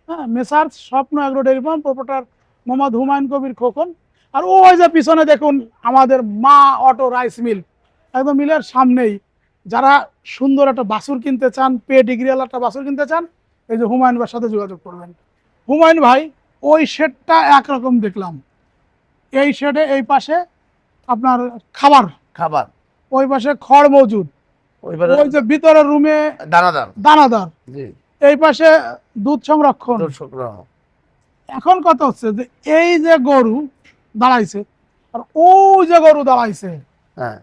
হ্যাঁ, Messrs Swapna agro dairy farm, proprietor Mohammad Humayun Kabir Khokon. আর ওই যে পিছনে দেখুন আমাদের মা অটো রাইস মিল, একদম মিলের সামনেই। যারা সুন্দর একটা বাছুর কিনতে চান, ডিগ্রিওয়ালা একটা বাছুর কিনতে চান, এই যে হুমায়ুন ভাইয়ের সাথে যোগাযোগ করবেন। হুমায়ুন ভাই, ওই শেডটা একরকম দেখলাম, এই শেডে এই পাশে আপনার খাবার, খাবার ওই পাশে খড় মজুদ, ওইবারে ওই যে ভিতরের রুমে দানাদার। দানাদার, জি, এই পাশে দুধ সংরক্ষণ। দর্শক এখন কথা হচ্ছে যে এই যে গরু দাঁড়াইছে আর ওই যে গরু দাঁড়াইছে, হ্যাঁ,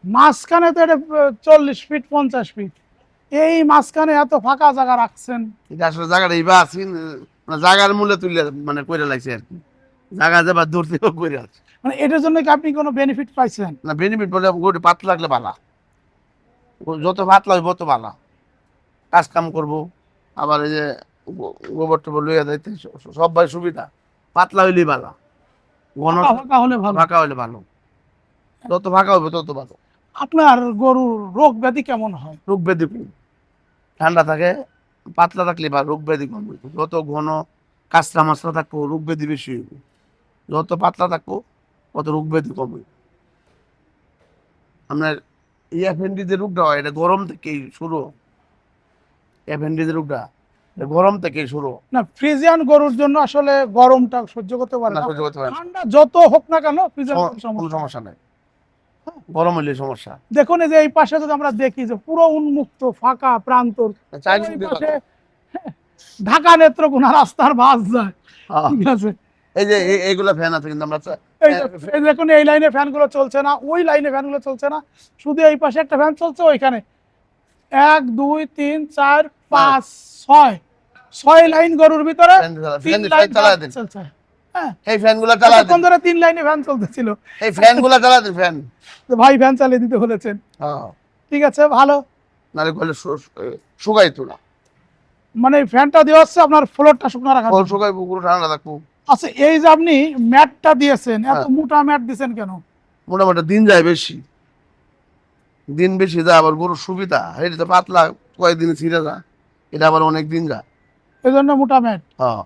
মাঝখানে তো এটা 40 ফিট 50 ফিট, এই মাঝখানে এত ফাঁকা জায়গা রাখছেন। এটা আসলে জায়গাটা এইবার আছি, মানে জায়গার মূল্যে তুলে মানে কইরা লাগছে আর কি, জায়গা যাবার দূর থেকে করে আছে। মানে এটার জন্য কি আপনি কোনো বেনিফিট পাইছেন? না বেনিফিট বলে গরু পাতলা লাগলে ভালো, যত পাতলা হইব তত ভালো, কাজ কাম করবো, আবার এই যে গোবর টোবর লইয়া যাইতে সবাই সুবিধা, পাতলা হইলেই ভালো, ঘন ফাঁকা ফাঁকা হলে ভালো। ফাঁকা হইলে ভালো, যত ফাঁকা হইবে তত ভালো। আপনার গরুর রোগ ব্যাধি কেমন হয়? রোগ ব্যাধি কম, ঠান্ডা থাকে, পাতলা থাকলে বা রোগ ব্যাধি কম হইব। যত ঘন কাঁচরা মাছরা থাকবো রোগ ব্যাধি বেশি হইব, যত পাতলা থাকবো তত রোগ ব্যাধি কম হইব। আপনার অ্যাপেন্ডিক্স যে রোগটা হয় এটা গরম থেকেই শুরু, অ্যাপেন্ডিক্স রোগটা এটা গরম থেকেই শুরু। না, ফ্রিজিয়ান গরুর জন্য আসলে গরমটা সহ্য করতে পারে না না, সহ্য করতে পারে না, ঠান্ডা যত হোক না কেন ফ্রিজিয়ান গরুর কোনো সমস্যা। সমস্যা নাই, গরম হইলে সমস্যা। দেখুন এই যে এই পাশে যদি আমরা দেখি যে পুরো উন্মুক্ত ফাঁকা প্রান্তর, চাইনিজ ওই দিয়ে পাশে ভালো। ঢাকা নেত্রকোনা রাস্তার বাস যায়, হ্যাঁ, ঠিক আছে। এই যে এইগুলা ফ্যান আছে কিন্তু আমরা এই যে এই দেখুন এই লাইনে ফ্যানগুলো চলছে না, ওই লাইনে ফ্যানগুলো চলছে না, শুধু এই পাশে একটা ফ্যান চলছে, ওইখানে 1 2 3 4 5 6 লাইন গরুর ভিতরে ফ্যান 3 লাইন চালা দিন, চলছে। হ্যাঁ, এই ফ্যানগুলা চালা দিন, এতক্ষণ ধরে 3 লাইনে ফ্যান চলতেছিল। এই ফ্যানগুলা চালা দিন ফ্যান। তো ভাই ফ্যান চালিয়ে দিতে বলেছেন, হ্যাঁ, ঠিক আছে ভালো। নাহলে গলে শুকাইতো না, মানে এই ফ্যানটা দেওয়া হচ্ছে আপনার ফ্লোরটা শুকনো রাখার ফল জন্য। শুকাইবো, পুরো ঠান্ডা থাকবো। আচ্ছা, এই যে আপনি ম্যাটটা দিয়েছেন, এত হ্যাঁ। মোটা ম্যাট দিয়েছেন কেন? মোটামুটি দিন যায় বেশি, দিন বেশি যায়, আবার গরুর সুবিধা, এটা তো পাতলা কয়েকদিনে ছিঁড়ে যায়, এটা আবার অনেক দিন যায়। এই জন্য মোটা ম্যাট। হ্যাঁ।